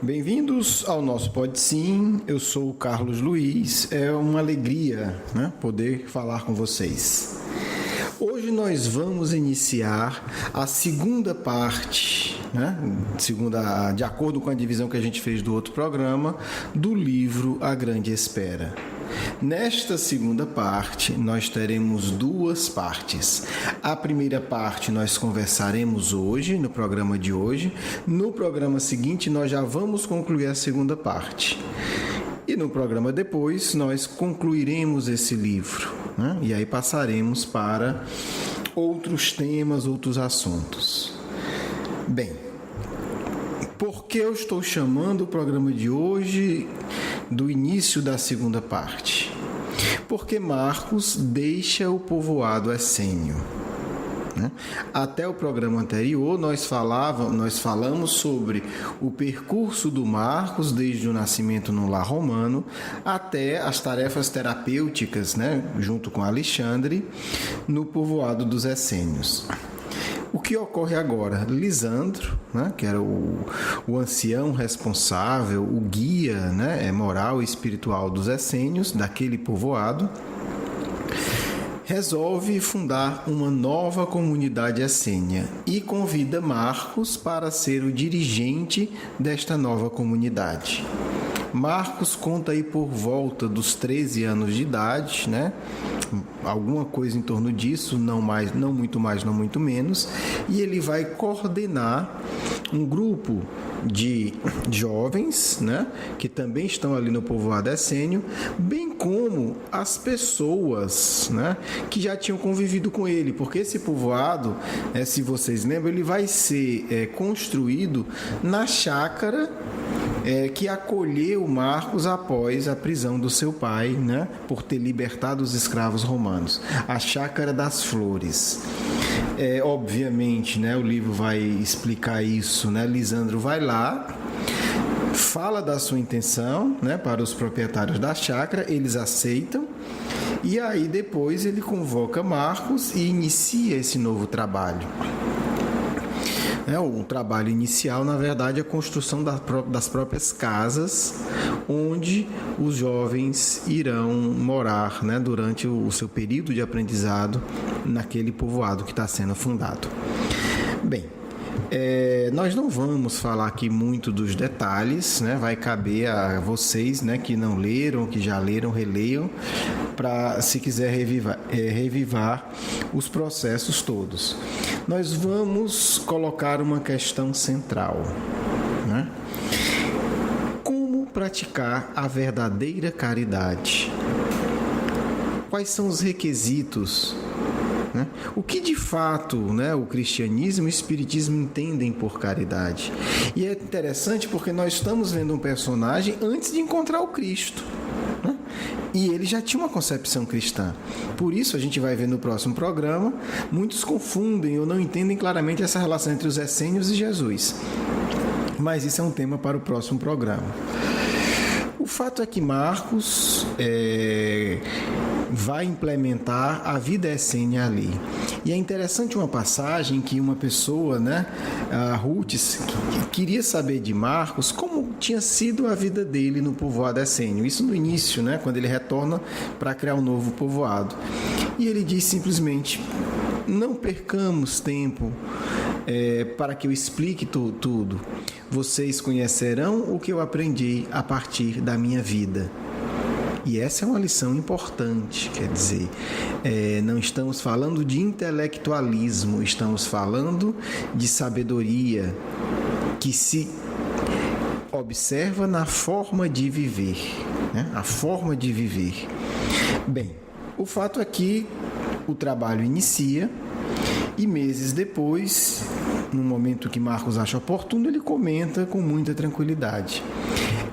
Bem-vindos ao nosso Pode Sim, eu sou o Carlos Luiz, é uma alegria, poder falar com vocês. Hoje nós vamos iniciar a segunda parte, de acordo com a divisão que a gente fez do outro programa, do livro A Grande Espera. Nesta segunda parte, nós teremos duas partes. A primeira parte nós conversaremos hoje, no programa de hoje. No programa seguinte, nós já vamos concluir a segunda parte. E no programa depois, nós concluiremos esse livro, E aí passaremos para outros temas, outros assuntos. Bem, por que eu estou chamando o programa de hoje do início da segunda parte? Porque Marcos deixa o povoado essênio. Até o programa anterior nós falamos sobre o percurso do Marcos desde o nascimento no lar romano até as tarefas terapêuticas, junto com Alexandre, no povoado dos essênios. O que ocorre agora? Lisandro, que era o ancião responsável, o guia moral e espiritual dos essênios, daquele povoado, resolve fundar uma nova comunidade essênia e convida Marcos para ser o dirigente desta nova comunidade. Marcos conta aí por volta dos 13 anos de idade, alguma coisa em torno disso, não muito mais, não muito menos, e ele vai coordenar um grupo de jovens, que também estão ali no povoado essênio, bem como as pessoas, que já tinham convivido com ele, porque esse povoado, se vocês lembram, ele vai ser construído na chácara que acolheu Marcos após a prisão do seu pai, por ter libertado os escravos romanos, a Chácara das Flores. Obviamente, o livro vai explicar isso, Lisandro vai lá, fala da sua intenção, para os proprietários da chácara, eles aceitam, e aí depois ele convoca Marcos e inicia esse novo trabalho. O trabalho inicial, na verdade, é a construção das próprias casas onde os jovens irão morar, durante o seu período de aprendizado naquele povoado que está sendo fundado. Bem, nós não vamos falar aqui muito dos detalhes, vai caber a vocês, que não leram, que já leram, releiam, para, se quiser revivar os processos todos. Nós vamos colocar uma questão central, Como praticar a verdadeira caridade? Quais são os requisitos? O que de fato o cristianismo e o espiritismo entendem por caridade? E é interessante porque nós estamos vendo um personagem antes de encontrar o Cristo, e ele já tinha uma concepção cristã. Por isso a gente vai ver no próximo programa, muitos confundem ou não entendem claramente essa relação entre os essênios e Jesus, mas isso é um tema para o próximo programa. O fato é que Marcos vai implementar a vida essênia ali. E é interessante uma passagem que uma pessoa, a Ruth, queria saber de Marcos como tinha sido a vida dele no povoado essênio. Isso no início, quando ele retorna para criar um novo povoado. E ele diz simplesmente: não percamos tempo para que eu explique tudo. Vocês conhecerão o que eu aprendi a partir da minha vida. E essa é uma lição importante, quer dizer, não estamos falando de intelectualismo, estamos falando de sabedoria que se observa na forma de viver, a forma de viver. Bem, o fato é que o trabalho inicia e meses depois, no momento que Marcos acha oportuno, ele comenta com muita tranquilidade: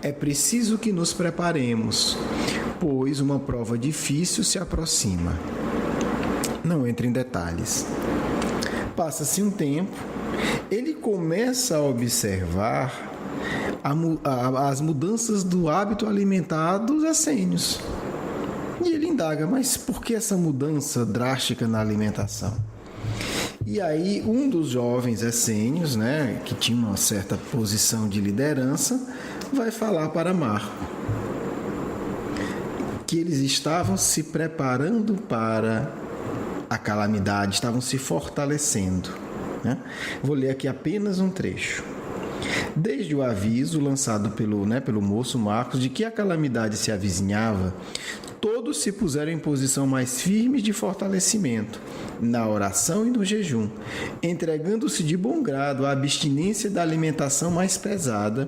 é preciso que nos preparemos, pois uma prova difícil se aproxima. Não entra em detalhes. Passa-se um tempo, ele começa a observar as mudanças do hábito alimentar dos essênios. E ele indaga: mas por que essa mudança drástica na alimentação? E aí um dos jovens essênios, né, que tinha uma certa posição de liderança, vai falar para Marco que eles estavam se preparando para a calamidade, estavam se fortalecendo, né? Vou ler aqui apenas um trecho. Desde o aviso lançado pelo moço Marcos de que a calamidade se avizinhava, todos se puseram em posição mais firme de fortalecimento, na oração e no jejum, entregando-se de bom grado à abstinência da alimentação mais pesada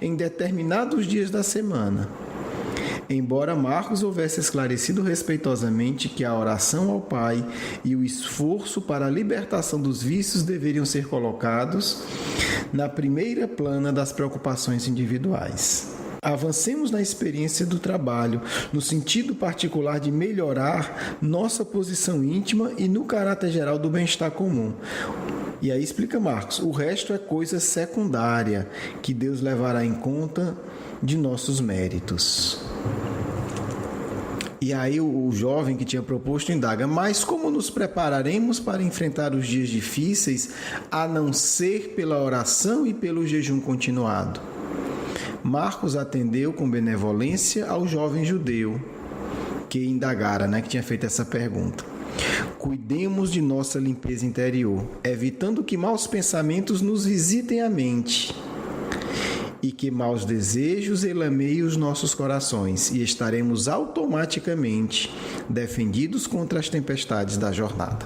em determinados dias da semana. Embora Marcos houvesse esclarecido respeitosamente que a oração ao Pai e o esforço para a libertação dos vícios deveriam ser colocados na primeira plana das preocupações individuais. Avancemos na experiência do trabalho, no sentido particular de melhorar nossa posição íntima e no caráter geral do bem-estar comum. E aí explica Marcos, o resto é coisa secundária, que Deus levará em conta de nossos méritos. E aí o jovem que tinha proposto indaga, mas como nos prepararemos para enfrentar os dias difíceis, a não ser pela oração e pelo jejum continuado? Marcos atendeu com benevolência ao jovem judeu que indagara, que tinha feito essa pergunta. Cuidemos de nossa limpeza interior, evitando que maus pensamentos nos visitem a mente e que maus desejos elameiem os nossos corações, e estaremos automaticamente defendidos contra as tempestades da jornada.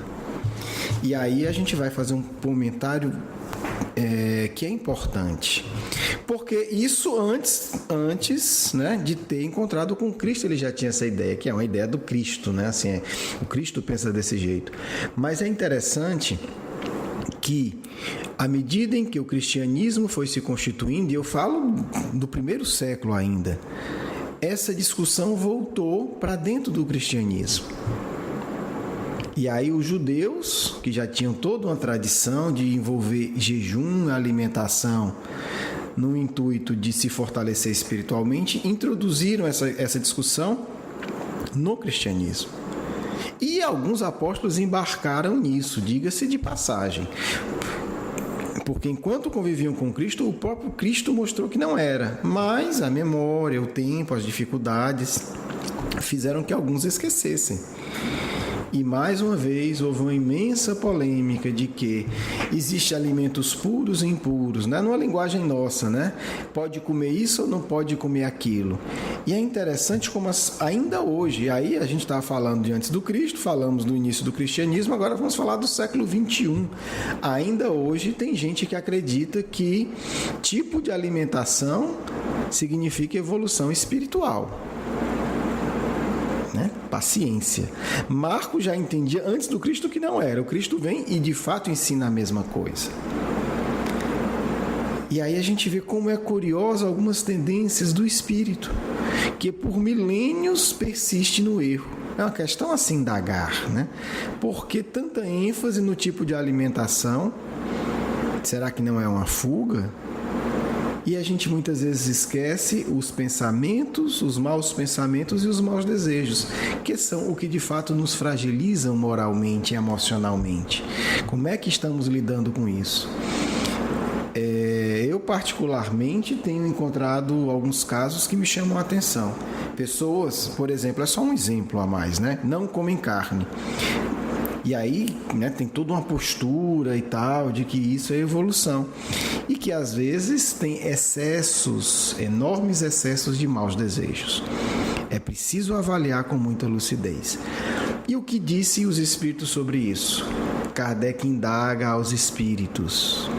E aí a gente vai fazer um comentário que é importante, porque isso antes, né, de ter encontrado com Cristo, ele já tinha essa ideia, que é uma ideia do Cristo, né? Assim, o Cristo pensa desse jeito. Mas é interessante que, à medida em que o cristianismo foi se constituindo, e eu falo do primeiro século ainda, essa discussão voltou para dentro do cristianismo. E aí os judeus, que já tinham toda uma tradição de envolver jejum e alimentação no intuito de se fortalecer espiritualmente, introduziram essa discussão no cristianismo. E alguns apóstolos embarcaram nisso, diga-se de passagem. Porque enquanto conviviam com Cristo, o próprio Cristo mostrou que não era. Mas a memória, o tempo, as dificuldades fizeram que alguns esquecessem. E mais uma vez houve uma imensa polêmica de que existem alimentos puros e impuros, né? Numa linguagem nossa, né? Pode comer isso ou não pode comer aquilo. E é interessante como ainda hoje, aí a gente estava falando de antes do Cristo, falamos do início do cristianismo, agora vamos falar do século XXI. Ainda hoje tem gente que acredita que tipo de alimentação significa evolução espiritual. Paciência. Marcos já entendia antes do Cristo que não era. O Cristo vem e de fato ensina a mesma coisa. E aí a gente vê como é curiosa algumas tendências do espírito, que por milênios persiste no erro. É uma questão a se indagar, né? Por que tanta ênfase no tipo de alimentação? Será que não é uma fuga? E a gente muitas vezes esquece os pensamentos, os maus pensamentos e os maus desejos, que são o que de fato nos fragilizam moralmente e emocionalmente. Como é que estamos lidando com isso? Eu particularmente tenho encontrado alguns casos que me chamam a atenção. Pessoas, por exemplo, é só um exemplo a mais, né? Não comem carne. E aí, né, tem toda uma postura e tal, de que isso é evolução. E que às vezes tem excessos, enormes excessos de maus desejos. É preciso avaliar com muita lucidez. E o que disse os espíritos sobre isso? Kardec indaga aos espíritos.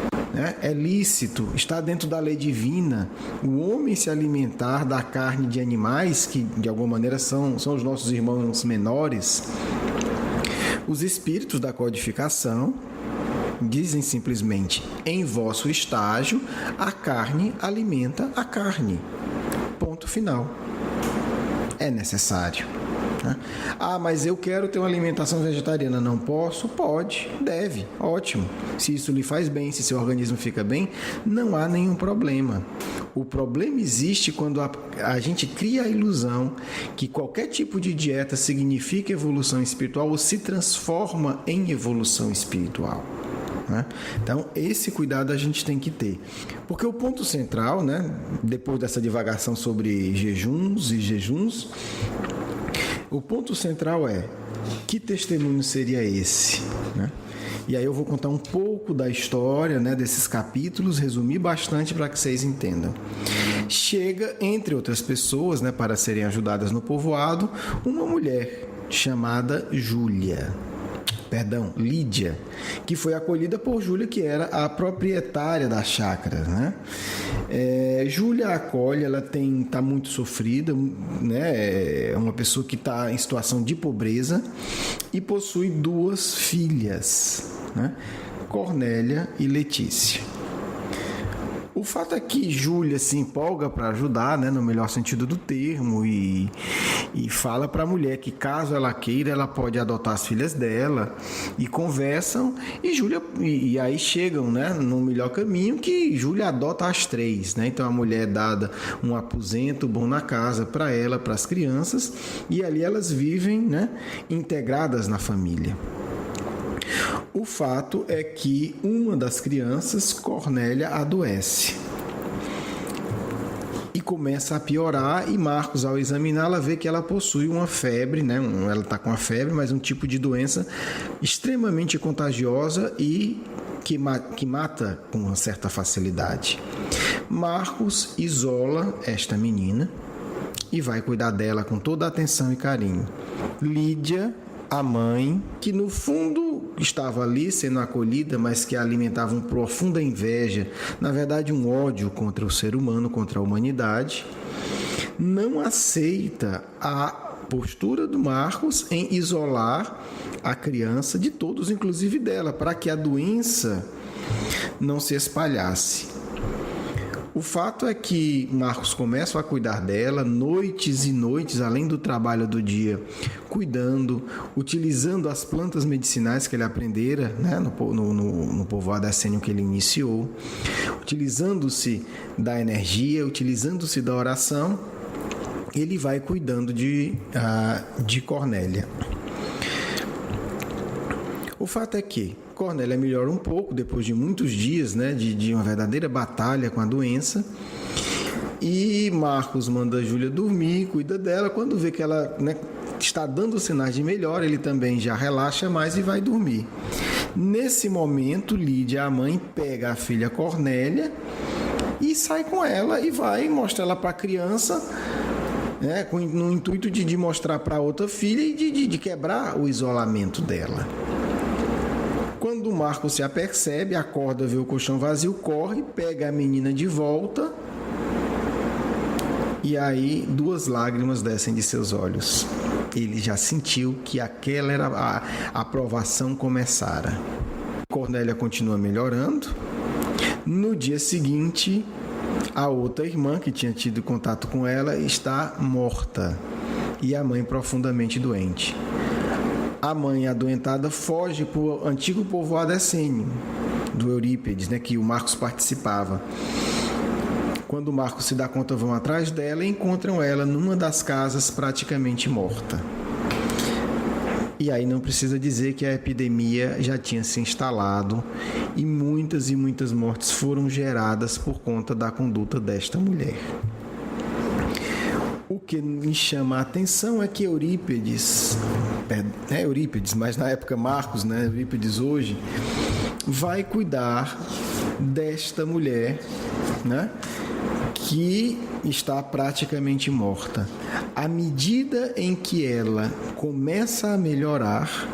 É lícito, está dentro da lei divina, o homem se alimentar da carne de animais, que de alguma maneira são os nossos irmãos menores. Os espíritos da codificação dizem simplesmente: em vosso estágio, a carne alimenta a carne. Ponto final. É necessário. Mas eu quero ter uma alimentação vegetariana. Não posso? Pode, deve, ótimo. Se isso lhe faz bem, se seu organismo fica bem, não há nenhum problema. O problema existe quando a gente cria a ilusão que qualquer tipo de dieta significa evolução espiritual ou se transforma em evolução espiritual. né? Então, esse cuidado a gente tem que ter. Porque o ponto central, né, depois dessa divagação sobre jejuns, o ponto central é: que testemunho seria esse, né? E aí eu vou contar um pouco da história, né, desses capítulos, resumir bastante para que vocês entendam. Chega, entre outras pessoas, né, para serem ajudadas no povoado, uma mulher chamada Lídia, que foi acolhida por Júlia, que era a proprietária da chácara, né? Júlia acolhe, ela está muito sofrida, né? É uma pessoa que está em situação de pobreza e possui 2 filhas, né? Cornélia e Letícia. O fato é que Júlia se empolga para ajudar, né, no melhor sentido do termo, e fala para a mulher que, caso ela queira, ela pode adotar as filhas dela, e conversam, e aí chegam, né, no melhor caminho, que Júlia adota as 3, né? Então a mulher é dada um aposento bom na casa para ela, para as crianças, e ali elas vivem, né, integradas na família. O fato é que uma das crianças, Cornélia, adoece e começa a piorar, e Marcos, ao examiná-la, vê que ela possui uma febre, né? Ela está com a febre, mas um tipo de doença extremamente contagiosa e que mata com uma certa facilidade. Marcos isola esta menina e vai cuidar dela com toda a atenção e carinho. Lídia, a mãe, que no fundo estava ali sendo acolhida, mas que alimentava uma profunda inveja, na verdade um ódio contra o ser humano, contra a humanidade, não aceita a postura do Marcos em isolar a criança de todos, inclusive dela, para que a doença não se espalhasse. O fato é que Marcos começa a cuidar dela noites e noites, além do trabalho do dia, cuidando, utilizando as plantas medicinais que ele aprendera, né, no povoado essênio que ele iniciou, utilizando-se da energia, utilizando-se da oração, ele vai cuidando de Cornélia. O fato é que Cornélia melhora um pouco depois de muitos dias, né, de uma verdadeira batalha com a doença, e Marcos manda Júlia dormir, cuida dela. Quando vê que ela, né, está dando sinais de melhora, ele também já relaxa mais e vai dormir. Nesse momento, Lídia, a mãe, pega a filha Cornélia e sai com ela e vai mostrar ela para a criança, né, no intuito de mostrar para a outra filha e de quebrar o isolamento dela. Quando o Marcos se apercebe, acorda, vê o colchão vazio, corre, pega a menina de volta, e aí 2 lágrimas descem de seus olhos. Ele já sentiu que aquela era a aprovação começara. Cornélia continua melhorando. No dia seguinte, a outra irmã que tinha tido contato com ela está morta, e a mãe profundamente doente. A mãe adoentada foge para o antigo povoado essênio do Eurípides, né, que o Marcos participava. Quando o Marcos se dá conta, vão atrás dela e encontram ela numa das casas praticamente morta. E aí não precisa dizer que a epidemia já tinha se instalado e muitas mortes foram geradas por conta da conduta desta mulher. O que me chama a atenção é que Eurípides, mas na época Marcos, né, Eurípides hoje, vai cuidar desta mulher, né, que está praticamente morta. À medida em que ela começa a melhorar,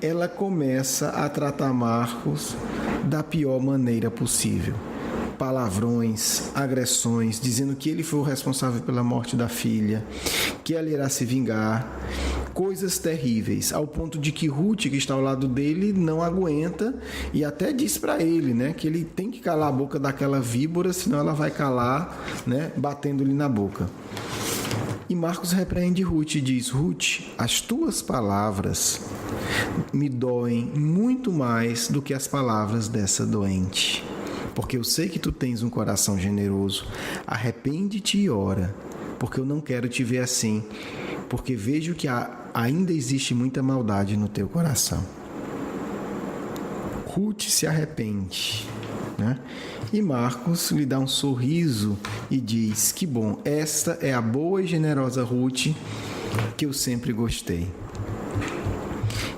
ela começa a tratar Marcos da pior maneira possível. Palavrões, agressões, dizendo que ele foi o responsável pela morte da filha, que ela irá se vingar, coisas terríveis, ao ponto de que Ruth, que está ao lado dele, não aguenta e até diz para ele, né, que ele tem que calar a boca daquela víbora, senão ela vai calar, né, batendo-lhe na boca. E Marcos repreende Ruth e diz: Ruth, as tuas palavras me doem muito mais do que as palavras dessa doente. Porque eu sei que tu tens um coração generoso. Arrepende-te e ora, porque eu não quero te ver assim, porque vejo que ainda existe muita maldade no teu coração. Ruth se arrepende, né? E Marcos lhe dá um sorriso e diz: que bom, esta é a boa e generosa Ruth que eu sempre gostei.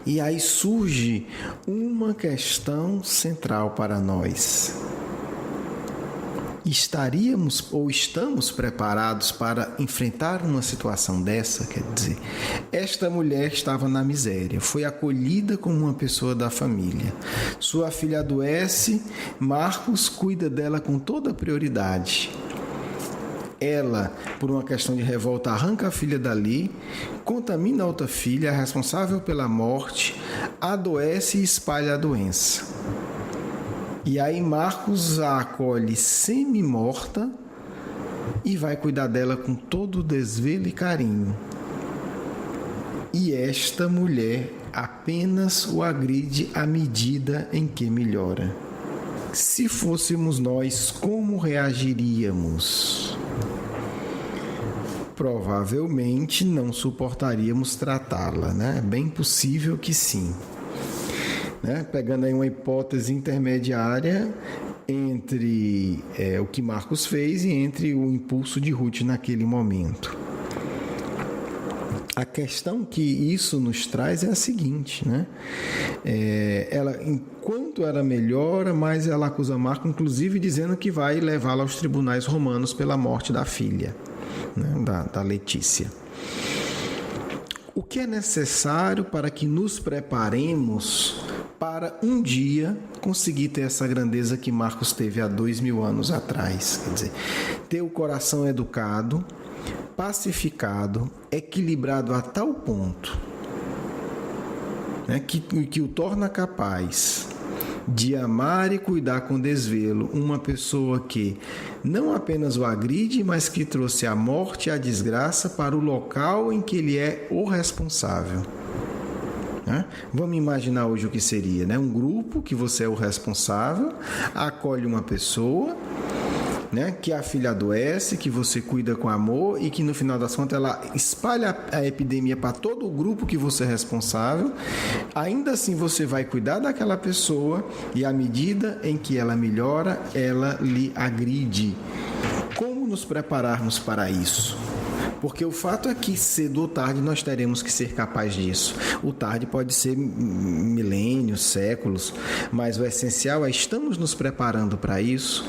E aí surge uma questão central para nós. Estaríamos ou estamos preparados para enfrentar uma situação dessa? Quer dizer, esta mulher estava na miséria, foi acolhida como uma pessoa da família. Sua filha adoece, Marcos cuida dela com toda a prioridade. Ela, por uma questão de revolta, arranca a filha dali, contamina a outra filha, é responsável pela morte, adoece e espalha a doença. E aí Marcos a acolhe semi-morta e vai cuidar dela com todo o desvelo e carinho. E esta mulher apenas o agride à medida em que melhora. Se fôssemos nós, como reagiríamos? Provavelmente não suportaríamos tratá-la, né? É bem possível que sim. Né? Pegando aí uma hipótese intermediária entre o que Marcos fez e entre o impulso de Ruth naquele momento. A questão que isso nos traz é a seguinte, né? Ela, enquanto ela melhora, mais ela acusa Marcos, inclusive dizendo que vai levá-la aos tribunais romanos pela morte da filha, né? da Letícia. O que é necessário para que nos preparemos para um dia conseguir ter essa grandeza que Marcos teve há 2000 anos atrás? Quer dizer, ter o coração educado, pacificado, equilibrado a tal ponto, né, que o torna capaz de amar e cuidar com desvelo uma pessoa que não apenas o agride, mas que trouxe a morte e a desgraça para o local em que ele é o responsável. Né? Vamos imaginar hoje o que seria, né? Um grupo que você é o responsável, acolhe uma pessoa, né, que a filha adoece, que você cuida com amor e que no final das contas ela espalha a epidemia para todo o grupo que você é responsável. Ainda assim você vai cuidar daquela pessoa e à medida em que ela melhora, ela lhe agride. Como nos prepararmos para isso? Porque o fato é que cedo ou tarde nós teremos que ser capazes disso. O tarde pode ser milênios, séculos, mas o essencial é estamos nos preparando para isso.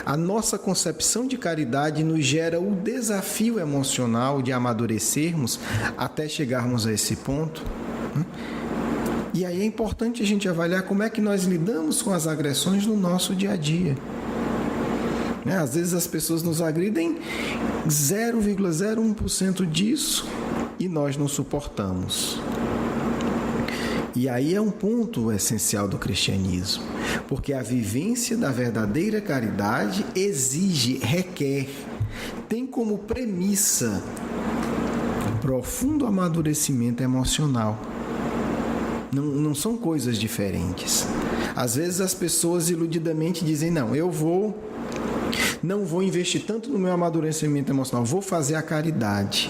A nossa concepção de caridade nos gera o desafio emocional de amadurecermos até chegarmos a esse ponto. E aí é importante a gente avaliar como é que nós lidamos com as agressões no nosso dia a dia. Às vezes as pessoas nos agridem 0,01% disso e nós não suportamos. E aí é um ponto essencial do cristianismo, porque a vivência da verdadeira caridade requer, tem como premissa profundo amadurecimento emocional. Não são coisas diferentes. Às vezes as pessoas iludidamente dizem, não vou investir tanto no meu amadurecimento emocional, vou fazer a caridade.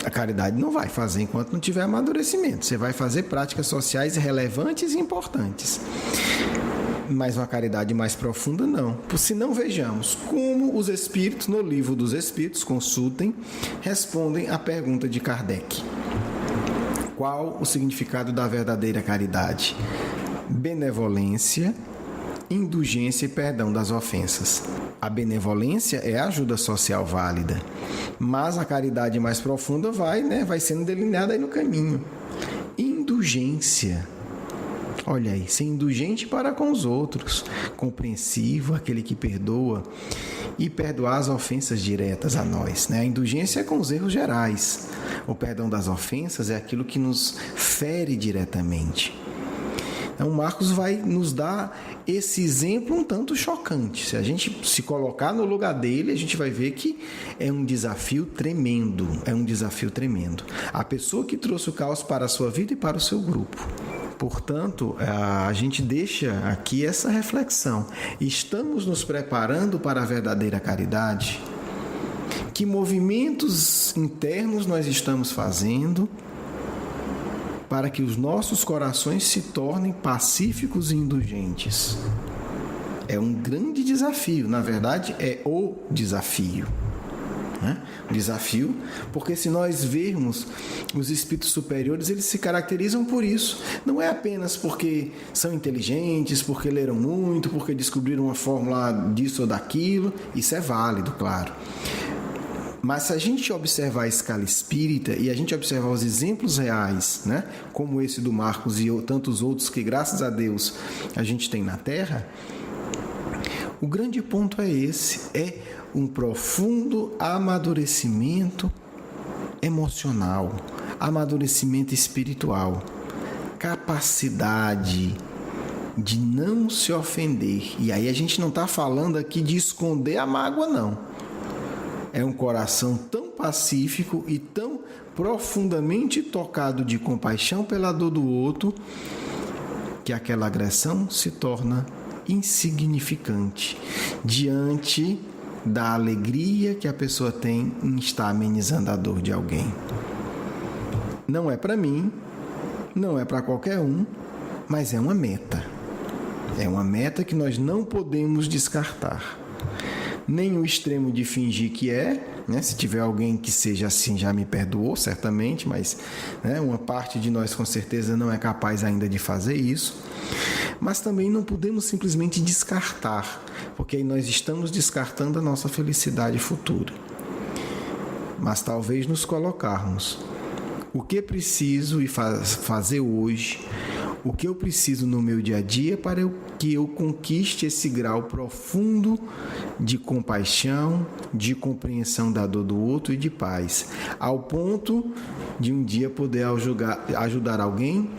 A caridade não vai fazer enquanto não tiver amadurecimento. Você vai fazer práticas sociais relevantes e importantes. Mas uma caridade mais profunda, não. Se não, vejamos como os Espíritos, no Livro dos Espíritos, consultem, respondem à pergunta de Kardec. Qual o significado da verdadeira caridade? Benevolência, indulgência e perdão das ofensas. A benevolência é a ajuda social válida, mas a caridade mais profunda vai sendo delineada aí no caminho. Indulgência. Olha aí, ser indulgente para com os outros, compreensivo, aquele que perdoa, e perdoar as ofensas diretas a nós. A indulgência é com os erros gerais. O perdão das ofensas é aquilo que nos fere diretamente. Então, Marcos vai nos dar esse exemplo um tanto chocante. Se a gente se colocar no lugar dele, a gente vai ver que é um desafio tremendo. A pessoa que trouxe o caos para a sua vida e para o seu grupo. Portanto, a gente deixa aqui essa reflexão. Estamos nos preparando para a verdadeira caridade? Que movimentos internos nós estamos fazendo para que os nossos corações se tornem pacíficos e indulgentes. É um grande desafio, na verdade é o desafio. Desafio, porque se nós vermos os espíritos superiores, eles se caracterizam por isso. Não é apenas porque são inteligentes, porque leram muito, porque descobriram uma fórmula disso ou daquilo. Isso é válido, claro. Mas se a gente observar a escala espírita e a gente observar os exemplos reais, como esse do Marcos e tantos outros que, graças a Deus, a gente tem na Terra, o grande ponto é esse, é um profundo amadurecimento emocional, amadurecimento espiritual, capacidade de não se ofender. E aí a gente não está falando aqui de esconder a mágoa, não. É um coração tão pacífico e tão profundamente tocado de compaixão pela dor do outro que aquela agressão se torna insignificante diante da alegria que a pessoa tem em estar amenizando a dor de alguém. Não é para mim, não é para qualquer um, mas é uma meta. É uma meta que nós não podemos descartar. Nem o extremo de fingir que se tiver alguém que seja assim, já me perdoou, certamente, mas uma parte de nós com certeza não é capaz ainda de fazer isso. Mas também não podemos simplesmente descartar, porque aí nós estamos descartando a nossa felicidade futura. Mas talvez nos colocarmos o que preciso fazer hoje, o que eu preciso no meu dia a dia para que eu conquiste esse grau profundo de compaixão, de compreensão da dor do outro e de paz, ao ponto de um dia poder ajudar alguém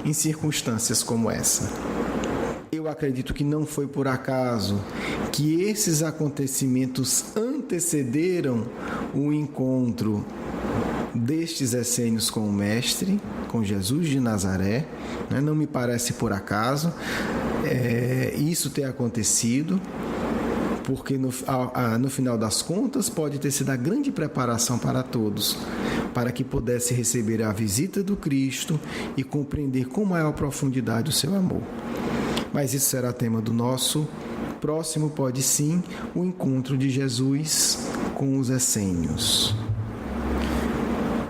em circunstâncias como essa. Eu acredito que não foi por acaso que esses acontecimentos antecederam o encontro destes essênios com o Mestre, com Jesus de Nazaré. Não me parece por acaso isso ter acontecido, porque no final das contas pode ter sido a grande preparação para todos, para que pudesse receber a visita do Cristo e compreender com maior profundidade o seu amor. Mas isso será tema do nosso próximo Pode Sim, o encontro de Jesus com os essênios.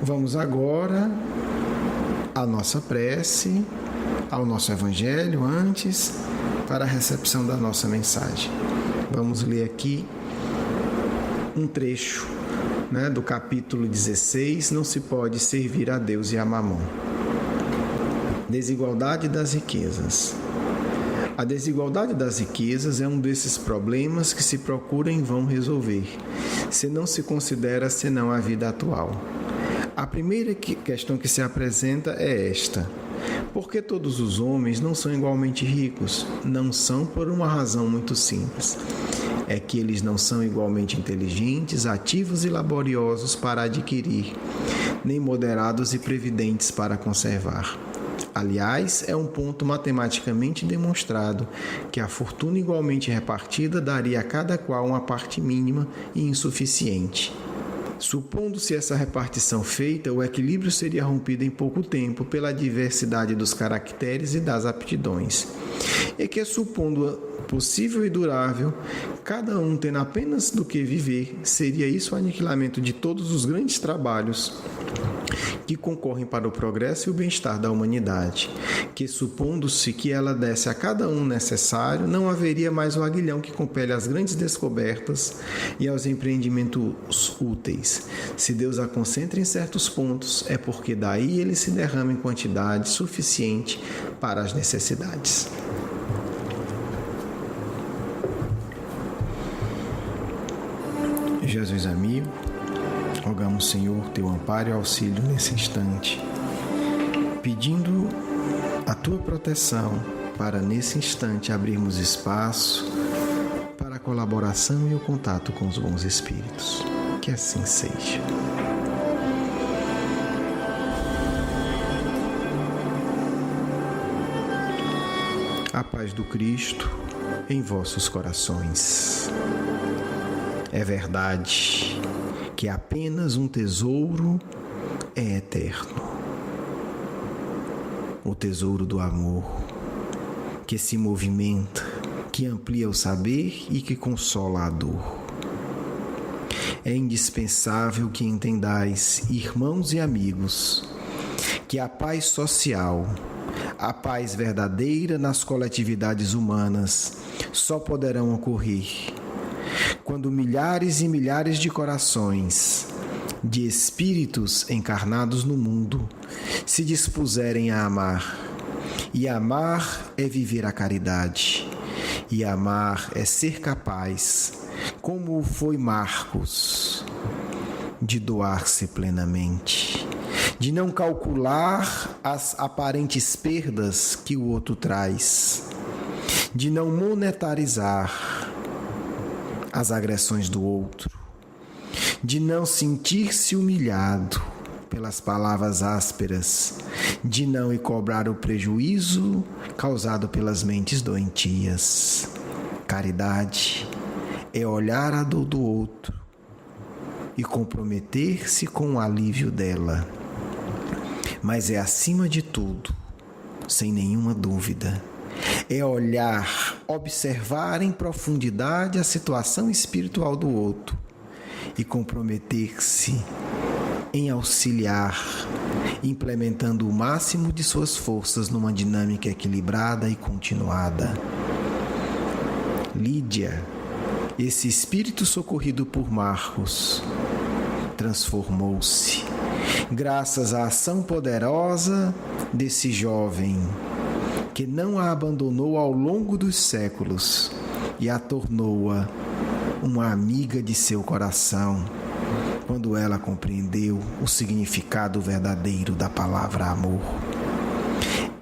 Vamos agora à nossa prece, ao nosso evangelho antes, para a recepção da nossa mensagem. Vamos ler aqui um trecho do capítulo 16, Não se pode servir a Deus e a Mamon. Desigualdade das riquezas. A desigualdade das riquezas é um desses problemas que se procura em vão resolver, se não se considera senão a vida atual. A primeira questão que se apresenta é esta: por que todos os homens não são igualmente ricos? Não são por uma razão muito simples. É que eles não são igualmente inteligentes, ativos e laboriosos para adquirir, nem moderados e previdentes para conservar. Aliás, é um ponto matematicamente demonstrado que a fortuna igualmente repartida daria a cada qual uma parte mínima e insuficiente. Supondo-se essa repartição feita, o equilíbrio seria rompido em pouco tempo pela diversidade dos caracteres e das aptidões. E que, supondo possível e durável, cada um tendo apenas do que viver, seria isso o aniquilamento de todos os grandes trabalhos que concorrem para o progresso e o bem-estar da humanidade, que, supondo-se que ela desse a cada um necessário, não haveria mais o aguilhão que compele às grandes descobertas e aos empreendimentos úteis. Se Deus a concentra em certos pontos, é porque daí ele se derrama em quantidade suficiente para as necessidades. Jesus amigo, rogamos, Senhor, teu amparo e auxílio nesse instante, pedindo a tua proteção para, nesse instante, abrirmos espaço para a colaboração e o contato com os bons espíritos. Que assim seja. A paz do Cristo em vossos corações. É verdade que apenas um tesouro é eterno. o tesouro do amor, que se movimenta, que amplia o saber e que consola a dor. É indispensável que entendais, irmãos e amigos, que a paz social, a paz verdadeira nas coletividades humanas, só poderão ocorrer quando milhares e milhares de corações, de espíritos encarnados no mundo, se dispuserem a amar. E amar é viver a caridade. E amar é ser capaz, como foi Marcos, de doar-se plenamente, de não calcular as aparentes perdas que o outro traz, de não monetarizar as agressões do outro, de não sentir-se humilhado pelas palavras ásperas, de não ir cobrar o prejuízo causado pelas mentes doentias. Caridade é olhar a dor do outro e comprometer-se com o alívio dela. Mas é, acima de tudo, sem nenhuma dúvida, é olhar, observar em profundidade a situação espiritual do outro e comprometer-se em auxiliar, implementando o máximo de suas forças numa dinâmica equilibrada e continuada. Lídia, esse espírito socorrido por Marcos, transformou-se, graças à ação poderosa desse jovem, que não a abandonou ao longo dos séculos e a tornou-a uma amiga de seu coração, quando ela compreendeu o significado verdadeiro da palavra amor.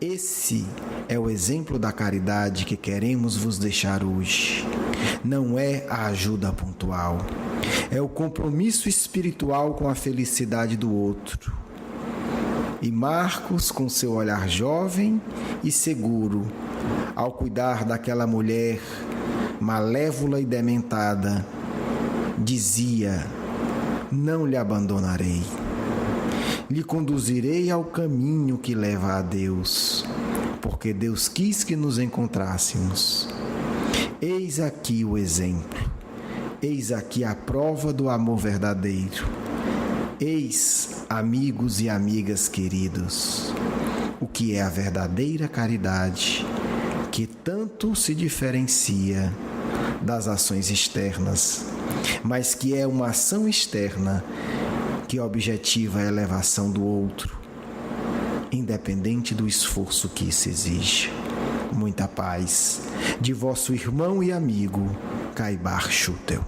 Esse é o exemplo da caridade que queremos vos deixar hoje. Não é a ajuda pontual, é o compromisso espiritual com a felicidade do outro. E Marcos, com seu olhar jovem e seguro, ao cuidar daquela mulher malévola e dementada, dizia: não lhe abandonarei, lhe conduzirei ao caminho que leva a Deus, porque Deus quis que nos encontrássemos. Eis aqui o exemplo, eis aqui a prova do amor verdadeiro. Eis, amigos e amigas queridos, o que é a verdadeira caridade, que tanto se diferencia das ações externas, mas que é uma ação externa que objetiva a elevação do outro, independente do esforço que isso exige. Muita paz de vosso irmão e amigo Caibar Schutel.